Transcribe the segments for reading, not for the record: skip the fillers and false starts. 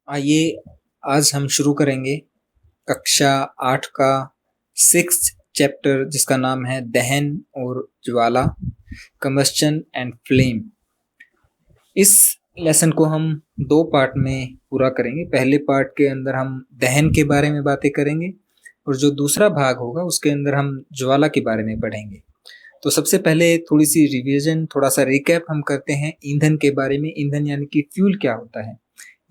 आइए आज हम शुरू करेंगे कक्षा 8 का 6th चैप्टर जिसका नाम है दहन और ज्वाला, कंबस्चन एंड फ्लेम। इस लेसन को हम 2 पार्ट में पूरा करेंगे। पहले पार्ट के अंदर हम दहन के बारे में बातें करेंगे और जो दूसरा भाग होगा उसके अंदर हम ज्वाला के बारे में पढ़ेंगे। तो सबसे पहले थोड़ी सी रिवीजन, थोड़ा सा रिकैप हम करते हैं ईंधन के बारे में। ईंधन यानी कि फ्यूल क्या होता है,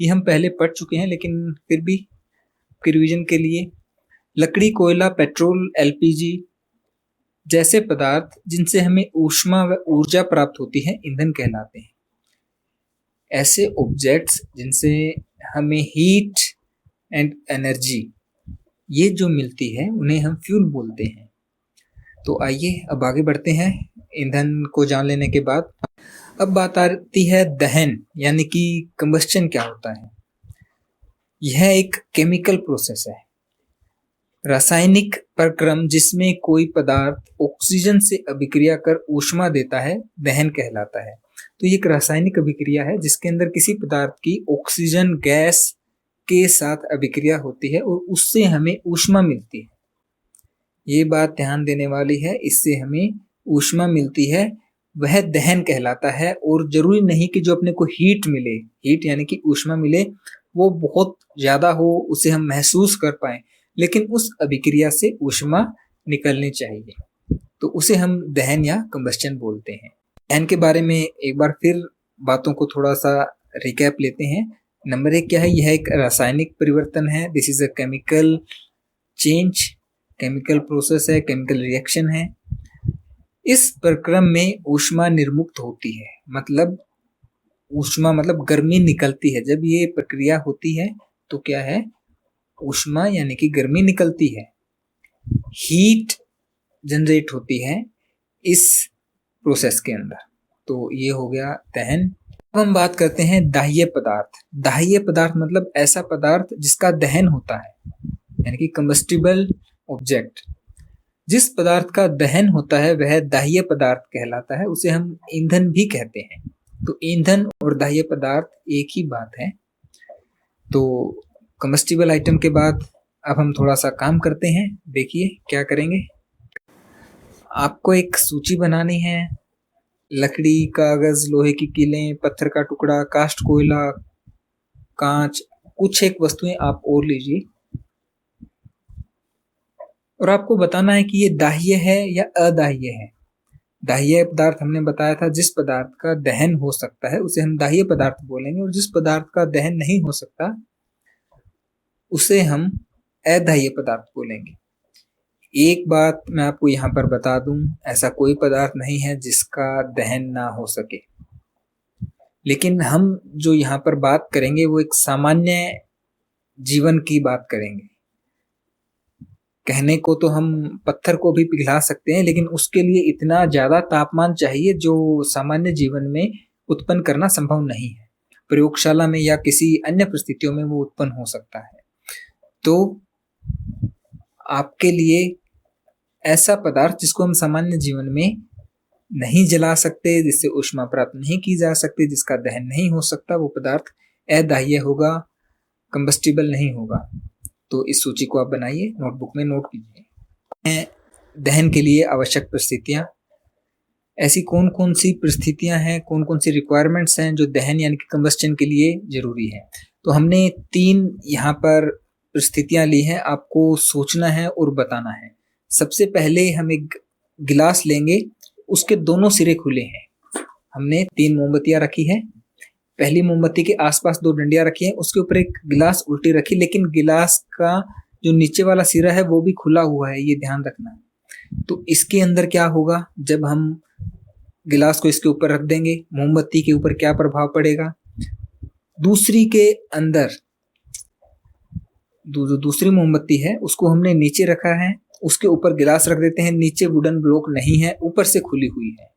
ये हम पहले पढ़ चुके हैं, लेकिन फिर भी रिवीजन के लिए लकड़ी, कोयला, पेट्रोल, एलपीजी जैसे पदार्थ जिनसे हमें ऊष्मा व ऊर्जा प्राप्त होती है ईंधन कहलाते हैं। ऐसे ऑब्जेक्ट्स जिनसे हमें हीट एंड एनर्जी ये जो मिलती है उन्हें हम फ्यूल बोलते हैं। तो आइए अब आगे बढ़ते हैं ईंधन को जान लेने के बाद। अब बात आती है दहन यानी कि कंबस्चन क्या होता है। यह एक केमिकल प्रोसेस है, रासायनिक प्रक्रम जिसमें कोई पदार्थ ऑक्सीजन से अभिक्रिया कर ऊष्मा देता है, दहन कहलाता है। तो ये एक रासायनिक अभिक्रिया है जिसके अंदर किसी पदार्थ की ऑक्सीजन गैस के साथ अभिक्रिया होती है और उससे हमें ऊष्मा मिलती है। ये बात ध्यान देने वाली है, इससे हमें ऊष्मा मिलती है, वह दहन कहलाता है। और जरूरी नहीं कि जो अपने को हीट मिले, हीट यानी कि ऊष्मा मिले, वो बहुत ज्यादा हो, उसे हम महसूस कर पाए, लेकिन उस अभिक्रिया से ऊष्मा निकलनी चाहिए, तो उसे हम दहन या कंबस्चन बोलते हैं। दहन के बारे में एक बार फिर बातों को थोड़ा सा रिकैप लेते हैं। नंबर 1 क्या है, यह एक रासायनिक परिवर्तन है। This is a chemical change, chemical process है, केमिकल रिएक्शन है। इस प्रक्रम में ऊष्मा निर्मुक्त होती है, मतलब ऊष्मा मतलब गर्मी निकलती है। जब ये प्रक्रिया होती है तो क्या है, ऊष्मा यानी कि गर्मी निकलती है, हीट जनरेट होती है इस प्रोसेस के अंदर। तो ये हो गया दहन। अब हम बात करते हैं दाह्य पदार्थ। दाह्य पदार्थ मतलब ऐसा पदार्थ जिसका दहन होता है, यानी कि कंबस्टिबल ऑब्जेक्ट। जिस पदार्थ का दहन होता है वह दाह्य पदार्थ कहलाता है, उसे हम ईंधन भी कहते हैं। तो ईंधन और दाह्य पदार्थ एक ही बात है। तो कंबस्टिबल आइटम के बाद अब हम थोड़ा सा काम करते हैं। देखिए क्या करेंगे, आपको एक सूची बनानी है। लकड़ी, कागज, लोहे की कीलें, पत्थर का टुकड़ा, कास्ट कोयला, कांच, कुछ एक वस्तुएं आप और लीजिए और आपको बताना है कि ये दाह्य है या अदाह्य है। दाह्य पदार्थ हमने बताया था, जिस पदार्थ का दहन हो सकता है उसे हम दाह्य पदार्थ बोलेंगे, और जिस पदार्थ का दहन नहीं हो सकता उसे हम अदाह्य पदार्थ बोलेंगे। एक बात मैं आपको यहाँ पर बता दूं, ऐसा कोई पदार्थ नहीं है जिसका दहन ना हो सके, लेकिन हम जो यहाँ पर बात करेंगे वो एक सामान्य जीवन की बात करेंगे। कहने को तो हम पत्थर को भी पिघला सकते हैं, लेकिन उसके लिए इतना ज्यादा तापमान चाहिए जो सामान्य जीवन में उत्पन्न करना संभव नहीं है। प्रयोगशाला में या किसी अन्य परिस्थितियों में वो उत्पन्न हो सकता है। तो आपके लिए ऐसा पदार्थ जिसको हम सामान्य जीवन में नहीं जला सकते, जिससे ऊष्मा प्राप्त नहीं की जा सकती, जिसका दहन नहीं हो सकता, वो पदार्थ अदाह्य होगा, कंबस्टिबल नहीं होगा। तो इस सूची को आप बनाइए, नोटबुक में नोट कीजिए। दहन के लिए आवश्यक परिस्थितियां, ऐसी कौन कौन सी परिस्थितियां हैं, कौन कौन सी रिक्वायरमेंट्स हैं जो दहन यानी कि कंबस्चन के लिए जरूरी है। तो हमने 3 यहाँ पर परिस्थितियां ली हैं, आपको सोचना है और बताना है। सबसे पहले हम एक गिलास लेंगे, उसके दोनों सिरे खुले हैं। हमने 3 मोमबत्तियां रखी है, पहली मोमबत्ती के आसपास 2 डंडियां रखी है, उसके ऊपर एक गिलास उल्टी रखी, लेकिन गिलास का जो नीचे वाला सिरा है वो भी खुला हुआ है, ये ध्यान रखना। तो इसके अंदर क्या होगा, जब हम गिलास को इसके ऊपर रख देंगे, मोमबत्ती के ऊपर क्या प्रभाव पड़ेगा। दूसरी के अंदर जो दूसरी मोमबत्ती है उसको हमने नीचे रखा है, उसके ऊपर गिलास रख देते हैं, नीचे वुडन ब्लॉक नहीं है, ऊपर से खुली हुई है।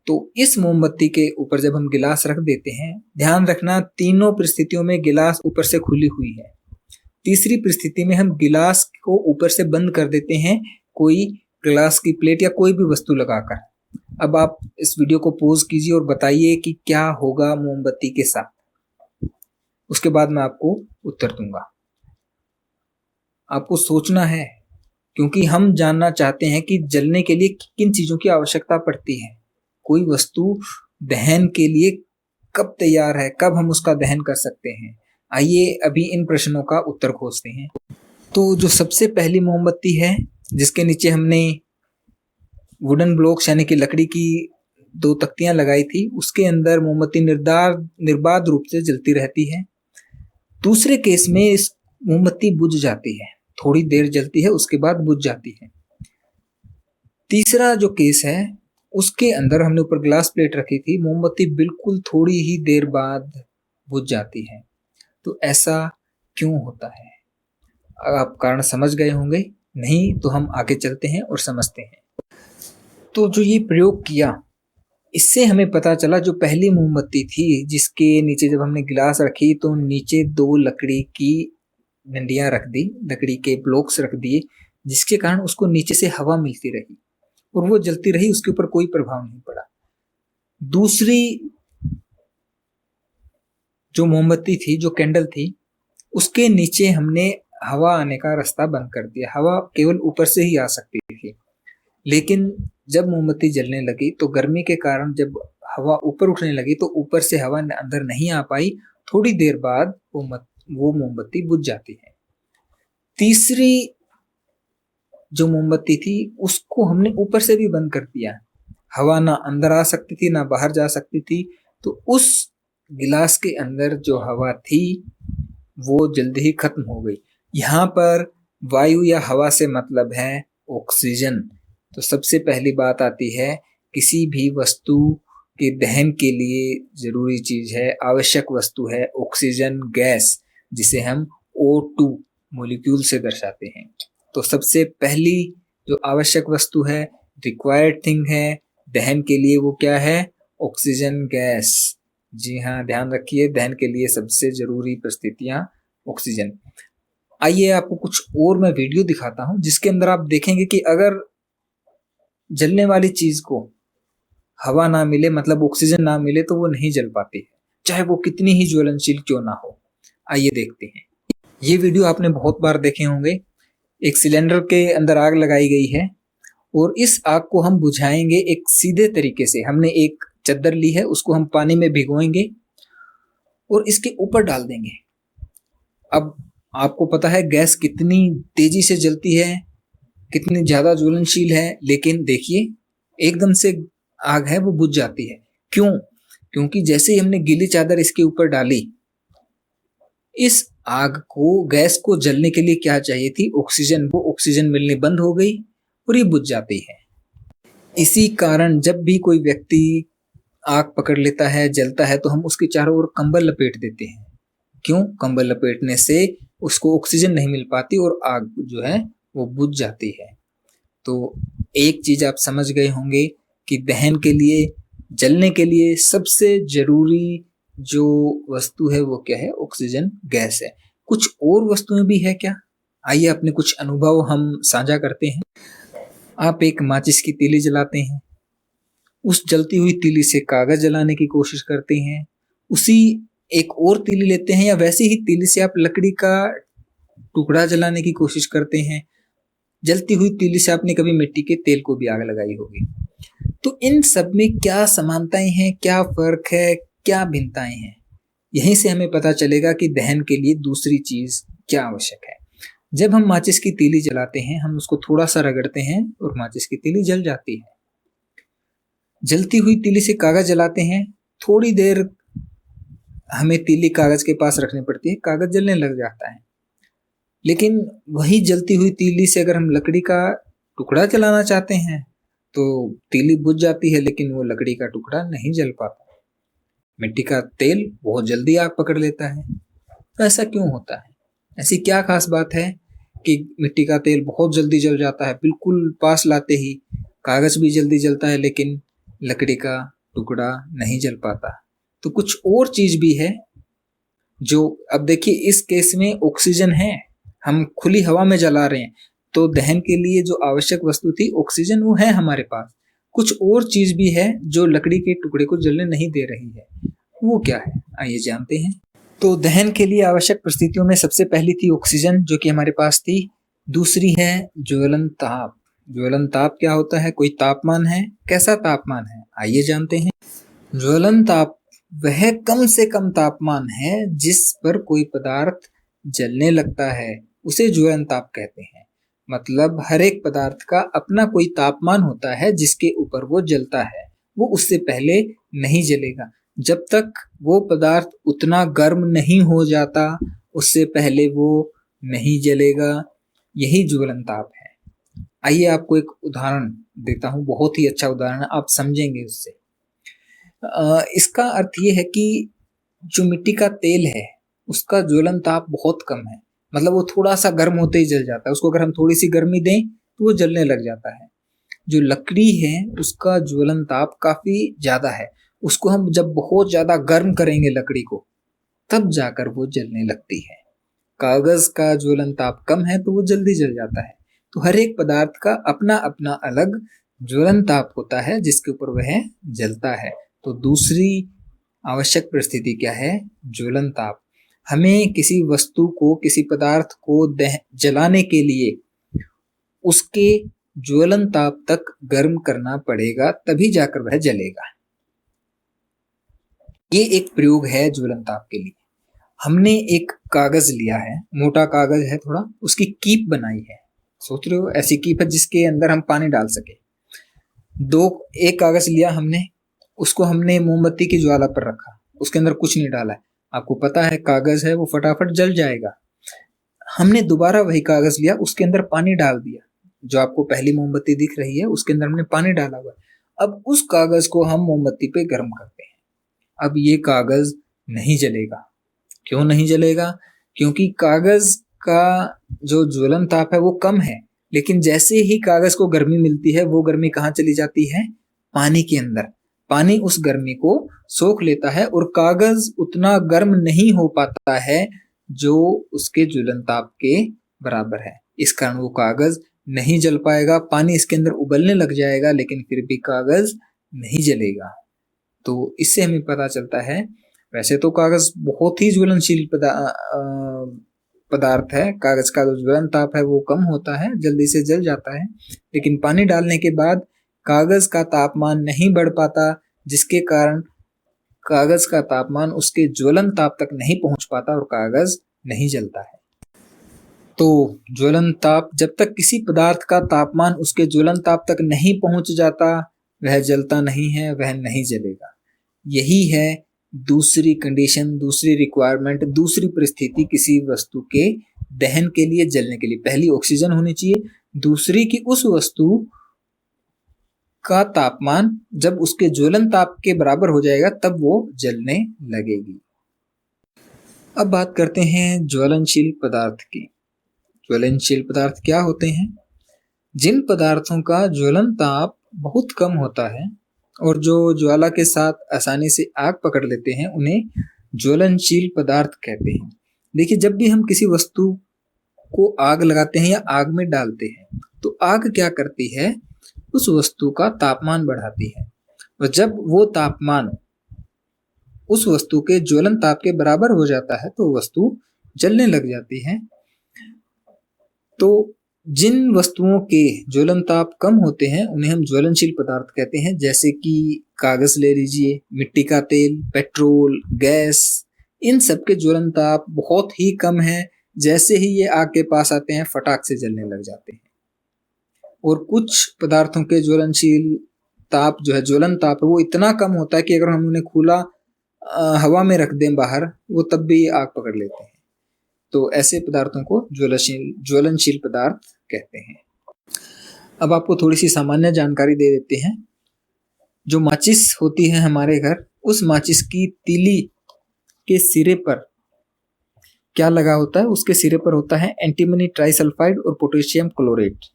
तो इस मोमबत्ती के ऊपर जब हम गिलास रख देते हैं, ध्यान रखना तीनों परिस्थितियों में गिलास ऊपर से खुली हुई है। तीसरी परिस्थिति में हम गिलास को ऊपर से बंद कर देते हैं, कोई ग्लास की प्लेट या कोई भी वस्तु लगाकर। अब आप इस वीडियो को पॉज कीजिए और बताइए कि क्या होगा मोमबत्ती के साथ। उसके बाद मैं आपको उत्तर दूंगा। आपको सोचना है, क्योंकि हम जानना चाहते हैं कि जलने के लिए किन चीजों की आवश्यकता पड़ती है। कोई वस्तु दहन के लिए कब तैयार है, कब हम उसका दहन कर सकते हैं। आइए अभी इन प्रश्नों का उत्तर खोजते हैं। तो जो सबसे पहली मोमबत्ती है, जिसके नीचे हमने वुडन ब्लॉक्स यानी कि लकड़ी की 2 तख्तियां लगाई थी, उसके अंदर मोमबत्ती निर्बाध रूप से जलती रहती है। दूसरे केस में इस मोमबत्ती बुझ जाती है, थोड़ी देर जलती है, उसके बाद बुझ जाती है। तीसरा जो केस है, उसके अंदर हमने ऊपर ग्लास प्लेट रखी थी, मोमबत्ती बिल्कुल थोड़ी ही देर बाद बुझ जाती है। तो ऐसा क्यों होता है? आप कारण समझ गए होंगे, नहीं तो हम आगे चलते हैं और समझते हैं। तो जो ये प्रयोग किया, इससे हमें पता चला जो पहली मोमबत्ती थी, जिसके नीचे जब हमने गिलास रखी तो नीचे 2 लकड़ी की डंडियां रख दी, लकड़ी के ब्लॉक्स रख दिए, जिसके कारण उसको नीचे से हवा मिलती रही और वो जलती रही, उसके ऊपर कोई प्रभाव नहीं पड़ा। दूसरी जो मोमबत्ती थी, जो कैंडल थी, उसके नीचे हमने हवा आने का रास्ता बंद कर दिया। हवा केवल ऊपर से ही आ सकती थी, लेकिन जब मोमबत्ती जलने लगी तो गर्मी के कारण जब हवा ऊपर उठने लगी तो ऊपर से हवा अंदर नहीं आ पाई। थोड़ी देर बाद वो मोमबत्ती बुझ जाती है। तीसरी जो मोमबत्ती थी, उसको हमने ऊपर से भी बंद कर दिया, हवा ना अंदर आ सकती थी ना बाहर जा सकती थी। तो उस गिलास के अंदर जो हवा थी वो जल्दी ही खत्म हो गई। यहाँ पर वायु या हवा से मतलब है ऑक्सीजन। तो सबसे पहली बात आती है, किसी भी वस्तु के दहन के लिए जरूरी चीज है, आवश्यक वस्तु है ऑक्सीजन गैस, जिसे हम O2 मॉलिक्यूल से दर्शाते हैं। तो सबसे पहली जो आवश्यक वस्तु है, रिक्वायर्ड थिंग है दहन के लिए, वो क्या है? Oxygen gas. जी हाँ, ध्यान रखिए, दहन के लिए सबसे जरूरी परिस्थितियां ऑक्सीजन। आइए आपको कुछ और मैं वीडियो दिखाता हूं, जिसके अंदर आप देखेंगे कि अगर जलने वाली चीज को हवा ना मिले, मतलब ऑक्सीजन ना मिले, तो वो नहीं जल पाती है, चाहे वो कितनी ही ज्वलनशील क्यों ना हो। आइए देखते हैं। ये वीडियो आपने बहुत बार देखे होंगे। एक सिलेंडर के अंदर आग लगाई गई है और इस आग को हम बुझाएंगे एक सीधे तरीके से। हमने एक चद्दर ली है, उसको हम पानी में भिगोएंगे और इसके ऊपर डाल देंगे। अब आपको पता है गैस कितनी तेजी से जलती है, कितनी ज्यादा ज्वलनशील है, लेकिन देखिए एकदम से आग है वो बुझ जाती है। क्यों? क्योंकि जैसे ही हमने गीली चादर इसके ऊपर डाली, इस आग को, गैस को जलने के लिए क्या चाहिए थी? ऑक्सीजन। वो ऑक्सीजन मिलनी बंद हो गई और ये बुझ जाती है। इसी कारण जब भी कोई व्यक्ति आग पकड़ लेता है, जलता है, तो हम उसके चारों ओर कंबल लपेट देते हैं। क्यों? कंबल लपेटने से उसको ऑक्सीजन नहीं मिल पाती और आग जो है वो बुझ जाती है। तो एक चीज आप समझ गए होंगे कि दहन के लिए, जलने के लिए सबसे जरूरी जो वस्तु है वो क्या है? ऑक्सीजन गैस है। कुछ और वस्तुएं भी है क्या? आइए अपने कुछ अनुभव हम साझा करते हैं। आप एक माचिस की तीली जलाते हैं, उस जलती हुई तीली से कागज जलाने की कोशिश करते हैं, उसी एक और तीली लेते हैं या वैसी ही तीली से आप लकड़ी का टुकड़ा जलाने की कोशिश करते हैं। जलती हुई तीली से आपने कभी मिट्टी के तेल को भी आग लगाई होगी। तो इन सब में क्या समानताएं हैं, क्या फर्क है, क्या भिन्नताएं हैं? यहीं से हमें पता चलेगा कि दहन के लिए दूसरी चीज क्या आवश्यक है। जब हम माचिस की तीली जलाते हैं, हम उसको थोड़ा सा रगड़ते हैं और माचिस की तीली जल जाती है। जलती हुई तीली से कागज जलाते हैं, थोड़ी देर हमें तीली कागज के पास रखनी पड़ती है, कागज जलने लग जाता है। लेकिन वही जलती हुई तीली से अगर हम लकड़ी का टुकड़ा जलाना चाहते हैं तो तीली बुझ जाती है, लेकिन वो लकड़ी का टुकड़ा नहीं जल पाता। मिट्टी का तेल बहुत जल्दी आग पकड़ लेता है। तो ऐसा क्यों होता है? ऐसी क्या खास बात है कि मिट्टी का तेल बहुत जल्दी जल जाता है, बिल्कुल पास लाते ही कागज भी जल्दी जलता है, लेकिन लकड़ी का टुकड़ा नहीं जल पाता? तो कुछ और चीज भी है जो, अब देखिए इस केस में ऑक्सीजन है, हम खुली हवा में जला रहे हैं, तो दहन के लिए जो आवश्यक वस्तु थी ऑक्सीजन, वो है हमारे पास। कुछ और चीज भी है जो लकड़ी के टुकड़े को जलने नहीं दे रही है, वो क्या है? आइए जानते हैं। तो दहन के लिए आवश्यक परिस्थितियों में सबसे पहली थी ऑक्सीजन, जो कि हमारे पास थी। दूसरी है ज्वलन ताप। ज्वलन ताप क्या होता है? कोई तापमान है। कैसा तापमान है? आइए जानते हैं। ज्वलन ताप वह कम से कम तापमान है जिस पर कोई पदार्थ जलने लगता है, उसे ज्वलन ताप कहते हैं। मतलब हर एक पदार्थ का अपना कोई तापमान होता है जिसके ऊपर वो जलता है, वो उससे पहले नहीं जलेगा। जब तक वो पदार्थ उतना गर्म नहीं हो जाता, उससे पहले वो नहीं जलेगा। यही ज्वलन ताप है। आइए आपको एक उदाहरण देता हूँ, बहुत ही अच्छा उदाहरण है, आप समझेंगे उससे। इसका अर्थ ये है कि जो मिट्टी का तेल है उसका ज्वलन ताप बहुत कम है। मतलब वो थोड़ा सा गर्म होते ही जल जाता है। उसको अगर हम थोड़ी सी गर्मी दें तो वो जलने लग जाता है। जो लकड़ी है उसका ज्वलन ताप काफी ज्यादा है। उसको हम जब बहुत ज्यादा गर्म करेंगे लकड़ी को, तब जाकर वो जलने लगती है। कागज का ज्वलन ताप कम है तो वो जल्दी जल जाता है। तो हर एक पदार्थ का अपना अपना अलग ज्वलन ताप होता है जिसके ऊपर वह जलता है। तो दूसरी आवश्यक परिस्थिति क्या है? ज्वलन ताप। हमें किसी वस्तु को, किसी पदार्थ को जलाने के लिए उसके ज्वलन ताप तक गर्म करना पड़ेगा, तभी जाकर वह जलेगा। ये एक प्रयोग है ज्वलन ताप के लिए। हमने एक कागज लिया है, मोटा कागज है थोड़ा, उसकी कीप बनाई है। सोच रहे हो, ऐसी कीप है जिसके अंदर हम पानी डाल सके। एक कागज लिया हमने, उसको हमने मोमबत्ती की ज्वाला पर रखा, उसके अंदर कुछ नहीं डाला है। आपको पता है कागज है वो फटाफट जल जाएगा। हमने दोबारा वही कागज लिया, उसके अंदर पानी डाल दिया। जो आपको पहली मोमबत्ती दिख रही है उसके अंदर हमने पानी डाला हुआ है। अब उस कागज को हम मोमबत्ती पे गर्म करते हैं। अब ये कागज नहीं जलेगा। क्यों नहीं जलेगा? क्योंकि कागज का जो ज्वलन ताप है वो कम है, लेकिन जैसे ही कागज को गर्मी मिलती है, वो गर्मी कहाँ चली जाती है? पानी के अंदर। पानी उस गर्मी को सोख लेता है और कागज उतना गर्म नहीं हो पाता है जो उसके ज्वलन ताप के बराबर है। इस कारण वो कागज नहीं जल पाएगा। पानी इसके अंदर उबलने लग जाएगा, लेकिन फिर भी कागज नहीं जलेगा। तो इससे हमें पता चलता है, वैसे तो कागज बहुत ही ज्वलनशील पदार्थ है। कागज का जो ज्वलन ताप है वो कम होता है, जल्दी से जल जाता है, लेकिन पानी डालने के बाद कागज का तापमान नहीं बढ़ पाता, जिसके कारण कागज का तापमान उसके ज्वलन ताप तक नहीं पहुंच पाता और कागज नहीं जलता है। तो ज्वलन ताप, जब तक किसी पदार्थ का तापमान उसके ज्वलन ताप तक नहीं पहुंच जाता, वह जलता नहीं है, वह नहीं जलेगा। यही है दूसरी कंडीशन, दूसरी रिक्वायरमेंट, दूसरी परिस्थिति किसी वस्तु के दहन के लिए, जलने के लिए। पहली ऑक्सीजन होनी चाहिए, दूसरी कि उस वस्तु का तापमान जब उसके ज्वलन ताप के बराबर हो जाएगा तब वो जलने लगेगी। अब बात करते हैं ज्वलनशील पदार्थ की। ज्वलनशील पदार्थ क्या होते हैं? जिन पदार्थों का ज्वलन ताप बहुत कम होता है और जो ज्वाला के साथ आसानी से आग पकड़ लेते हैं, उन्हें ज्वलनशील पदार्थ कहते हैं। देखिए, जब भी हम किसी वस्तु को आग लगाते हैं या आग में डालते हैं, तो आग क्या करती है? उस वस्तु का तापमान बढ़ाती है, और जब वो तापमान उस वस्तु के ज्वलन ताप के बराबर हो जाता है तो वस्तु जलने लग जाती है। तो जिन वस्तुओं के ज्वलन ताप कम होते हैं उन्हें हम ज्वलनशील पदार्थ कहते हैं। जैसे कि कागज ले लीजिए, मिट्टी का तेल, पेट्रोल, गैस, इन सब के ज्वलन ताप बहुत ही कम है। जैसे ही ये आग के पास आते हैं फटाक से जलने लग जाते हैं। और कुछ पदार्थों के ज्वलनशील ताप जो है, ज्वलन ताप है, वो इतना कम होता है कि अगर हम उन्हें खुला हवा में रख दें बाहर, वो तब भी आग पकड़ लेते हैं। तो ऐसे पदार्थों को ज्वलनशील पदार्थ कहते हैं। अब आपको थोड़ी सी सामान्य जानकारी दे देते हैं। जो माचिस होती है हमारे घर, उस माचिस की तीली के सिरे पर क्या लगा होता है? उसके सिरे पर होता है एंटीमनी ट्राइसल्फाइड और पोटेशियम क्लोरेट।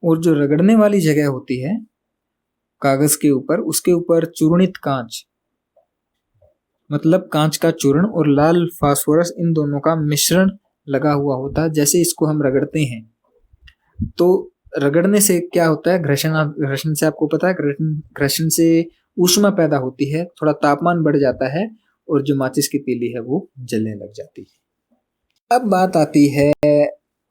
और जो रगड़ने वाली जगह होती है कागज के ऊपर, उसके ऊपर चूर्णित कांच, मतलब कांच का चूर्ण और लाल फास्फोरस, इन दोनों का मिश्रण लगा हुआ होता है। जैसे इसको हम रगड़ते हैं तो रगड़ने से क्या होता है? घर्षण से, आपको पता है, घर्षण से ऊष्मा पैदा होती है, थोड़ा तापमान बढ़ जाता है और जो माचिस की तीली है वो जलने लग जाती है। अब बात आती है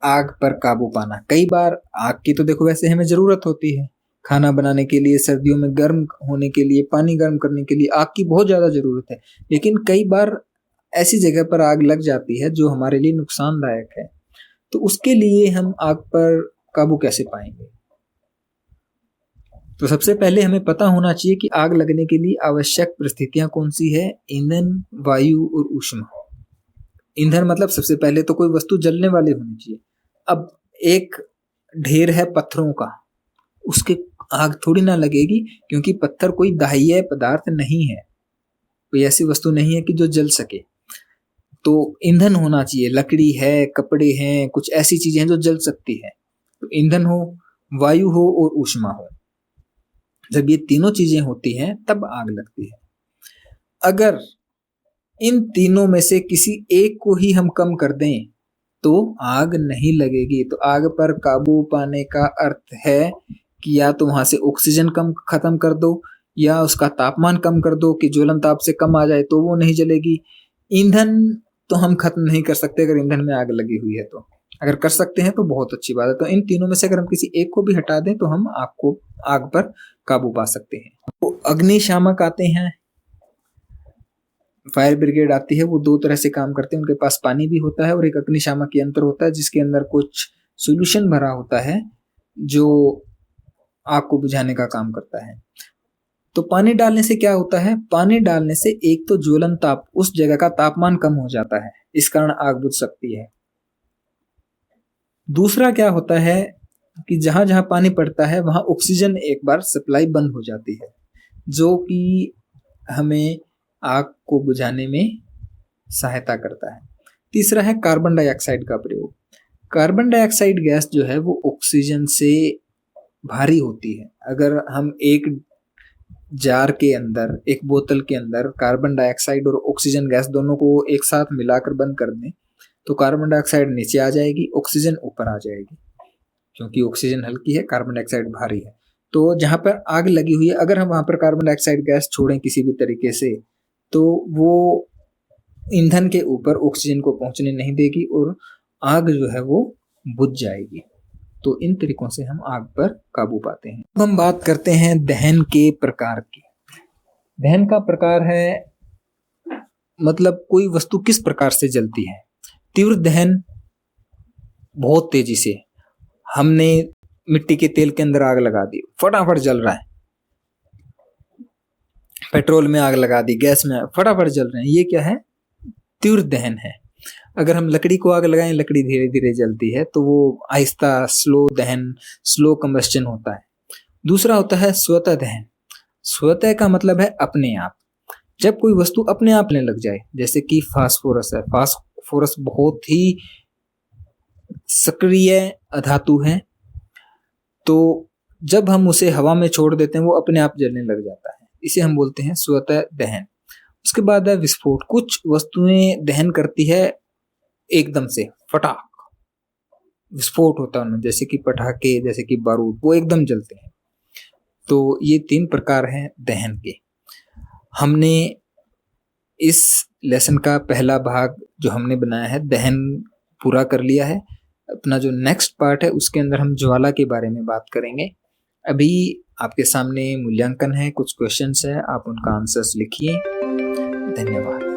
आग पर काबू पाना। कई बार आग की तो देखो वैसे हमें जरूरत होती है, खाना बनाने के लिए, सर्दियों में गर्म होने के लिए, पानी गर्म करने के लिए आग की बहुत ज्यादा जरूरत है। लेकिन कई बार ऐसी जगह पर आग लग जाती है जो हमारे लिए नुकसानदायक है, तो उसके लिए हम आग पर काबू कैसे पाएंगे? तो सबसे पहले हमें पता होना चाहिए कि आग लगने के लिए आवश्यक परिस्थितियां कौन सी है। ईंधन, वायु और ऊष्मा। ईंधन मतलब सबसे पहले तो कोई वस्तु जलने वाली होनी चाहिए। अब एक ढेर है पत्थरों का, उसके आग थोड़ी ना लगेगी, क्योंकि पत्थर कोई दाह्य पदार्थ नहीं है, कोई ऐसी वस्तु नहीं है कि जो जल सके। तो ईंधन होना चाहिए, लकड़ी है, कपड़े हैं, कुछ ऐसी चीजें हैं जो जल सकती है। तो ईंधन हो, वायु हो और ऊष्मा हो। जब ये तीनों चीजें होती हैं तब आग लगती है। अगर इन तीनों में से किसी एक को ही हम कम कर दें तो आग नहीं लगेगी। तो आग पर काबू पाने का अर्थ है कि या तो वहां से ऑक्सीजन कम खत्म कर दो, या उसका तापमान कम कर दो कि ज्वलन ताप से कम आ जाए तो वो नहीं जलेगी। ईंधन तो हम खत्म नहीं कर सकते अगर ईंधन में आग लगी हुई है, तो अगर कर सकते हैं तो बहुत अच्छी बात है। तो इन तीनों में से अगर हम किसी एक को भी हटा दें तो हम आग पर काबू पा सकते हैं। तो अग्निशामक आते हैं, फायर ब्रिगेड आती है, वो दो तरह से काम करते हैं। उनके पास पानी भी होता है और एक अग्निशामक यंत्र होता है जिसके अंदर कुछ सॉल्यूशन भरा होता है जो आग को बुझाने का काम करता है। तो पानी डालने से क्या होता है? पानी डालने से एक तो ज्वलन ताप, उस जगह का तापमान कम हो जाता है, इस कारण आग बुझ सकती है। दूसरा क्या होता है कि जहां जहां पानी पड़ता है वहां ऑक्सीजन एक बार सप्लाई बंद हो जाती है, जो कि हमें आग को बुझाने में सहायता करता है। तीसरा है कार्बन डाइऑक्साइड का प्रयोग। कार्बन डाइऑक्साइड गैस जो है वो ऑक्सीजन से भारी होती है। अगर हम एक जार के अंदर, एक बोतल के अंदर कार्बन डाइऑक्साइड और ऑक्सीजन गैस दोनों को एक साथ मिलाकर बंद कर दें तो कार्बन डाइऑक्साइड नीचे आ जाएगी, ऑक्सीजन ऊपर आ जाएगी, क्योंकि ऑक्सीजन हल्की है, कार्बन डाइऑक्साइड भारी है। तो जहां पर आग लगी हुई है, अगर हम वहां पर कार्बन डाइऑक्साइड गैस छोड़ें किसी भी तरीके से, तो वो ईंधन के ऊपर ऑक्सीजन को पहुंचने नहीं देगी और आग जो है वो बुझ जाएगी। तो इन तरीकों से हम आग पर काबू पाते हैं। अब हम बात करते हैं दहन के प्रकार की। दहन का प्रकार है मतलब कोई वस्तु किस प्रकार से जलती है। तीव्र दहन, बहुत तेजी से, हमने मिट्टी के तेल के अंदर आग लगा दी, फटाफट जल रहा है, पेट्रोल में आग लगा दी, गैस में फटाफट जल रहे हैं, ये क्या है? तीव्र दहन है। अगर हम लकड़ी को आग लगाएं, लकड़ी धीरे धीरे जलती है, तो वो आहिस्ता, स्लो दहन, स्लो कंबस्टन होता है। दूसरा होता है स्वतः दहन। स्वतः का मतलब है अपने आप, जब कोई वस्तु अपने आप लेने लग जाए, जैसे कि फास्फोरस है। फास्फोरस बहुत ही सक्रिय धातु है, तो जब हम उसे हवा में छोड़ देते हैं वो अपने आप जलने लग जाता है, इसे हम बोलते हैं स्वतः दहन। उसके बाद है विस्फोट। कुछ वस्तुएं दहन करती है एकदम से, फटाक विस्फोट होता है उनमें, जैसे कि पटाखे, जैसे कि बारूद, वो एकदम जलते हैं। तो ये तीन प्रकार हैं दहन के। हमने इस लेसन का पहला भाग जो हमने बनाया है दहन पूरा कर लिया है। अपना जो नेक्स्ट पार्ट है उसके अंदर हम ज्वाला के बारे में बात करेंगे। अभी आपके सामने मूल्यांकन है, कुछ क्वेश्चंस है, आप उनका आंसर्स लिखिए। धन्यवाद।